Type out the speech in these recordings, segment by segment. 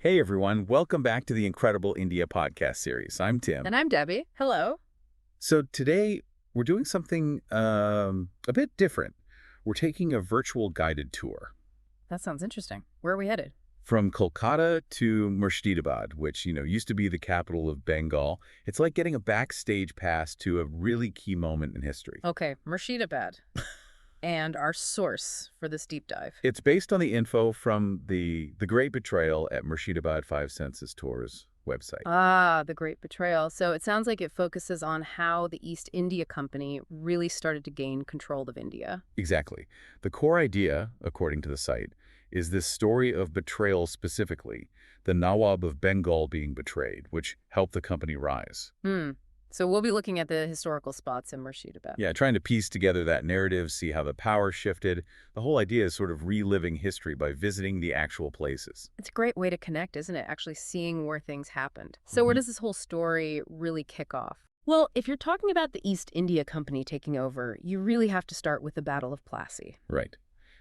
Hey everyone, welcome back to the Incredible India podcast series. I'm Tim. And I'm Debbie. Hello. So today we're doing something a bit different. We're taking a virtual guided tour That sounds interesting. Where are we headed? from Kolkata to Murshidabad, which, used to be the capital of Bengal. It's like getting a backstage pass to a really key moment in history. Okay, Murshidabad. And our source for this deep dive. It's based on the info from the Great Betrayal at Murshidabad 5 Census Tours website. Ah, the Great Betrayal. So it sounds like it focuses on how the East India Company really started to gain control of India. Exactly. The core idea, according to the site, is this story of betrayal specifically, the Nawab of Bengal being betrayed, which helped the company rise. So we'll be looking at the historical spots in Murshidabad. Yeah, trying to piece together that narrative, see how the power shifted. The whole idea is sort of reliving history by visiting the actual places. It's a great way to connect, isn't it? Actually seeing where things happened. So where does this whole story really kick off? Well, if you're talking about the East India Company taking over, you really have to start with the Battle of Plassey. Right.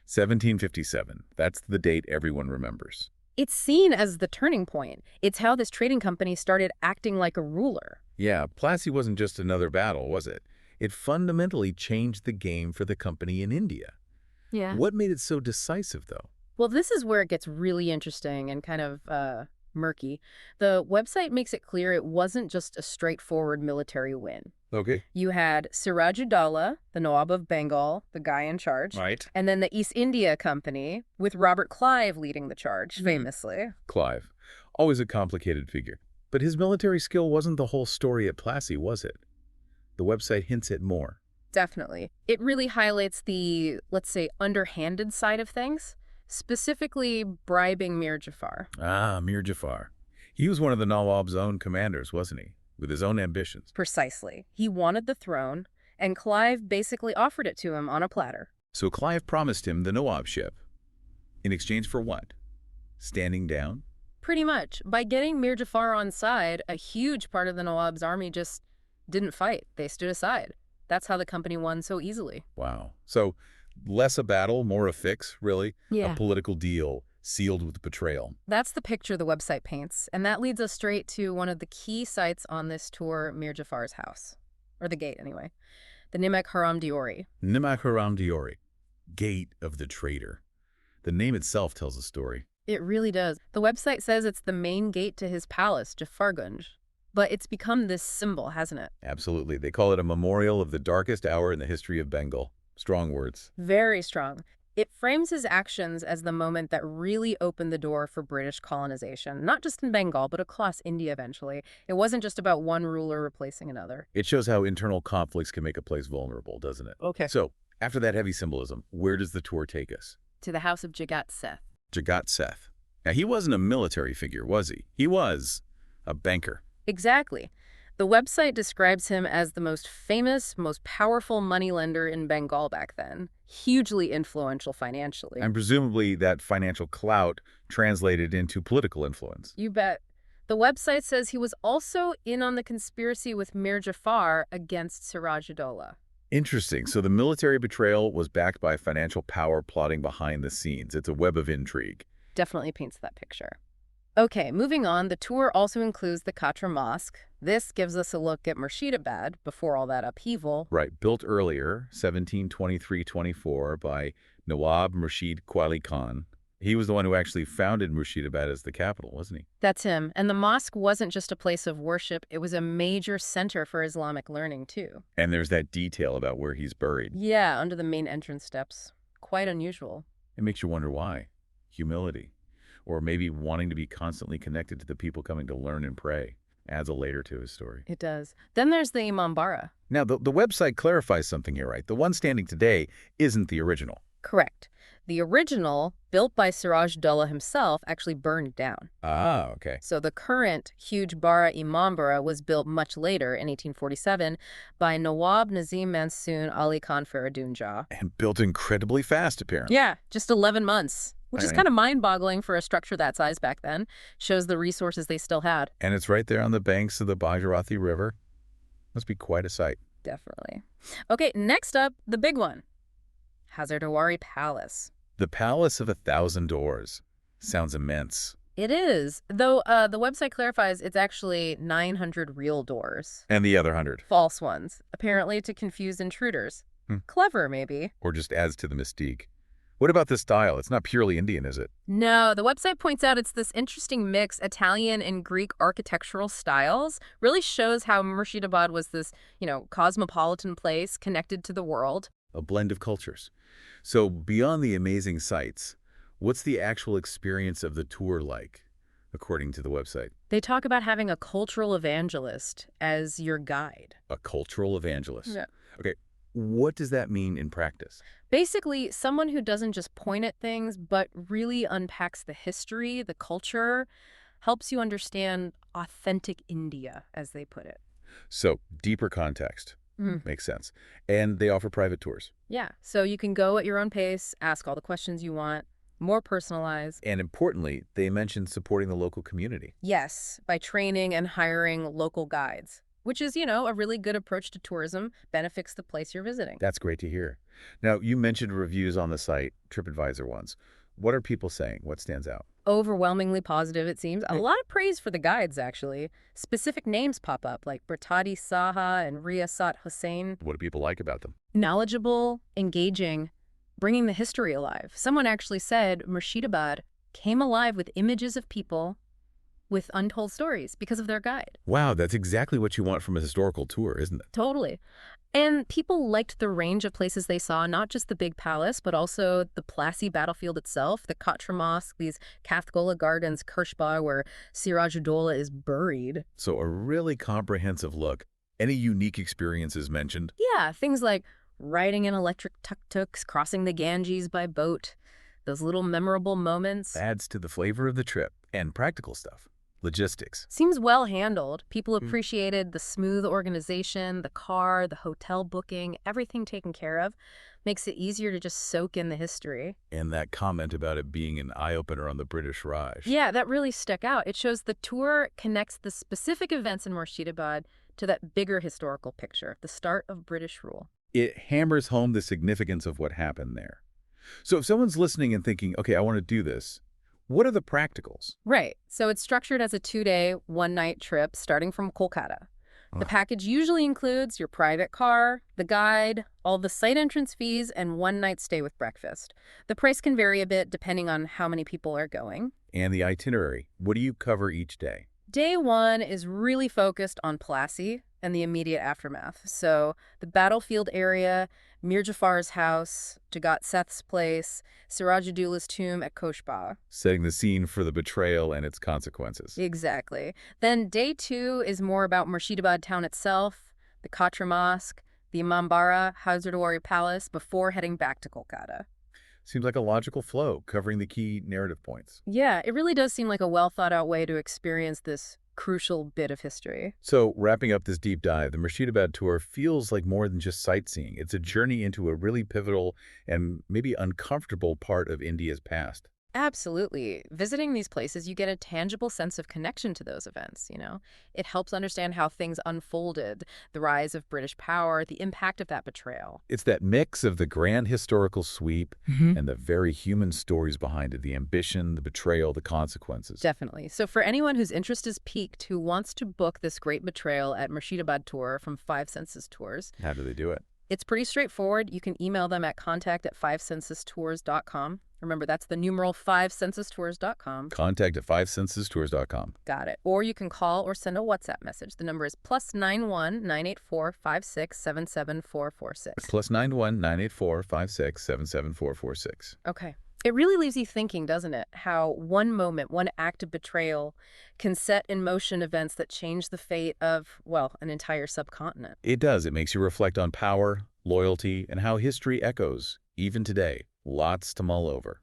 1757. That's the date everyone remembers. It's seen as the turning point. It's how this trading company started acting like a ruler. Yeah, Plassey wasn't just another battle, was it? It fundamentally changed the game for the company in India. Yeah. What made it so decisive, though? Well, this is where it gets really interesting and kind of murky. The website makes it clear it wasn't just a straightforward military win. Okay. You had Siraj-ud-daula, the Nawab of Bengal, the guy in charge. Right. And then the East India Company, with Robert Clive leading the charge, famously. Clive. Always a complicated figure. But his military skill wasn't the whole story at Plassey, was it? The website hints at more. Definitely. It really highlights the, let's say, underhanded side of things, specifically bribing Mir Jaffar. Ah, Mir Jaffar. He was one of the Nawab's own commanders, wasn't he? With his own ambitions. Precisely. He wanted the throne, and Clive basically offered it to him on a platter. So Clive promised him the Nawabship. In exchange for what? Standing down? Pretty much. By getting Mir Jaffar on side, a huge part of the Nawab's army just didn't fight. They stood aside. That's how the company won so easily. Wow. So less a battle, more a fix, really? Yeah. A political deal sealed with betrayal. That's the picture the website paints, and that leads us straight to one of the key sites on this tour, Mir Jaffar's house. Or the gate, anyway. The Nimak Haram Diori. Nimak Haram Diori. Gate of the Traitor. The name itself tells a story. It really does. The website says it's the main gate to his palace, Jaffargunj. But it's become this symbol, hasn't it? Absolutely. They call it a memorial of the darkest hour in the history of Bengal. Strong words. Very strong. It frames his actions as the moment that really opened the door for British colonization, not just in Bengal, but across India eventually. It wasn't just about one ruler replacing another. It shows how internal conflicts can make a place vulnerable, doesn't it? Okay. So, after that heavy symbolism, where does the tour take us? To the house of Jagat Seth. Jagat Seth. Now, he wasn't a military figure, was he? He was a banker. Exactly. The website describes him as the most famous, most powerful moneylender in Bengal back then, hugely influential financially. And presumably that financial clout translated into political influence. You bet. The website says he was also in on the conspiracy with Mir Jaffar against Siraj-ud-daula. Interesting. So the military betrayal was backed by financial power plotting behind the scenes. It's a web of intrigue. Definitely paints that picture. Okay, moving on, the tour also includes the Katra Mosque. This gives us a look at Murshidabad before all that upheaval. Right, built earlier, 1723-24, by Nawab Murshid Quali Khan. He was the one who actually founded Murshidabad as the capital, wasn't he? That's him. And the mosque wasn't just a place of worship, it was a major center for Islamic learning, too. And there's that detail about where he's buried. Yeah, under the main entrance steps. Quite unusual. It makes you wonder why. Humility. Or maybe wanting to be constantly connected to the people coming to learn and pray. Adds a layer to his story. It does. Then there's the Imambara. Now, the website clarifies something here, right? The one standing today isn't the original. Correct. The original, built by Siraj-ud-daula himself, actually burned down. Ah, okay. So the current huge Bara Imambara was built much later, in 1847, by Nawab Nazim Mansoon Ali Khan Faridun Jah. And built incredibly fast, apparently. Yeah, just 11 months. Which is kind of mind-boggling for a structure that size back then. Shows the resources they still had. And it's right there on the banks of the Bhagirathi River. Must be quite a sight. Definitely. Okay, next up, the big one. Hazardawari Palace. The Palace of 1,000 Doors. Sounds immense. It is, though the website clarifies it's actually 900 real doors. And the other 100. False ones, apparently to confuse intruders. Hmm. Clever, maybe. Or just adds to the mystique. What about the style? It's not purely Indian, is it? No, the website points out it's this interesting mix, Italian and Greek architectural styles. Really shows how Murshidabad was this, cosmopolitan place connected to the world. A blend of cultures. So beyond the amazing sights, what's the actual experience of the tour like, according to the website? They talk about having a cultural evangelist as your guide. A cultural evangelist. Yeah. Okay, what does that mean in practice? Basically, someone who doesn't just point at things, but really unpacks the history, the culture, helps you understand authentic India, as they put it. So, deeper context. Makes sense. And they offer private tours. Yeah, so you can go at your own pace, ask all the questions you want, more personalized. And importantly, they mention supporting the local community. Yes, by training and hiring local guides, which is, a really good approach to tourism, benefits the place you're visiting. That's great to hear. Now, you mentioned reviews on the site, TripAdvisor ones. What are people saying? What stands out? Overwhelmingly positive, it seems. A lot of praise for the guides, actually. Specific names pop up, like Bertadi Saha and Riyasat Hussain. What do people like about them? Knowledgeable, engaging, bringing the history alive. Someone actually said Murshidabad came alive with images of people with untold stories because of their guide. Wow, that's exactly what you want from a historical tour, isn't it? Totally. And people liked the range of places they saw, not just the big palace, but also the Plassey battlefield itself, the Katra Mosque, these Kathgola Gardens, Kirschba, where Siraj-ud-daula is buried. So a really comprehensive look. Any unique experiences mentioned? Yeah, things like riding in electric tuk-tuks, crossing the Ganges by boat, those little memorable moments. Adds to the flavor of the trip. And practical stuff. Logistics. Seems well handled. People appreciated the smooth organization, the car, the hotel booking, everything taken care of. Makes it easier to just soak in the history. And that comment about it being an eye-opener on the British Raj. Yeah, that really stuck out. It shows the tour connects the specific events in Murshidabad to that bigger historical picture, the start of British rule. It hammers home the significance of what happened there. So if someone's listening and thinking, okay, I want to do this, what are the practicals? Right. So it's structured as a 2-day, 1-night trip starting from Kolkata. The package usually includes your private car, the guide, all the site entrance fees, and 1-night stay with breakfast. The price can vary a bit depending on how many people are going. And the itinerary. What do you cover each day? Day 1 is really focused on Plassey and the immediate aftermath. So the battlefield area, Mir Jaffar's house, Jagat Seth's place, Siraj-ud-daula's tomb at Koshba. Setting the scene for the betrayal and its consequences. Exactly. Then day 2 is more about Murshidabad town itself, the Katra Mosque, the Imambara Hazardwari Palace before heading back to Kolkata. Seems like a logical flow, covering the key narrative points. Yeah, it really does seem like a well-thought-out way to experience this crucial bit of history. So, wrapping up this deep dive, the Murshidabad tour feels like more than just sightseeing. It's a journey into a really pivotal and maybe uncomfortable part of India's past. Absolutely. Visiting these places, you get a tangible sense of connection to those events, It helps understand how things unfolded, the rise of British power, the impact of that betrayal. It's that mix of the grand historical sweep and the very human stories behind it, the ambition, the betrayal, the consequences. Definitely. So for anyone whose interest is piqued, who wants to book this Great Betrayal at Murshidabad tour from Five Senses Tours, How do they do it? it's pretty straightforward. You can email them at contact@fivesensestours.com. Remember, that's the numeral 5sensestours.com. Contact at fivesensestours.com. Got it. Or you can call or send a WhatsApp message. The number is +91 984 56 77446. +91 984 56 77446. Okay. It really leaves you thinking, doesn't it? How one moment, one act of betrayal can set in motion events that change the fate of, an entire subcontinent. It does. It makes you reflect on power, loyalty, and how history echoes, even today. Lots to mull over.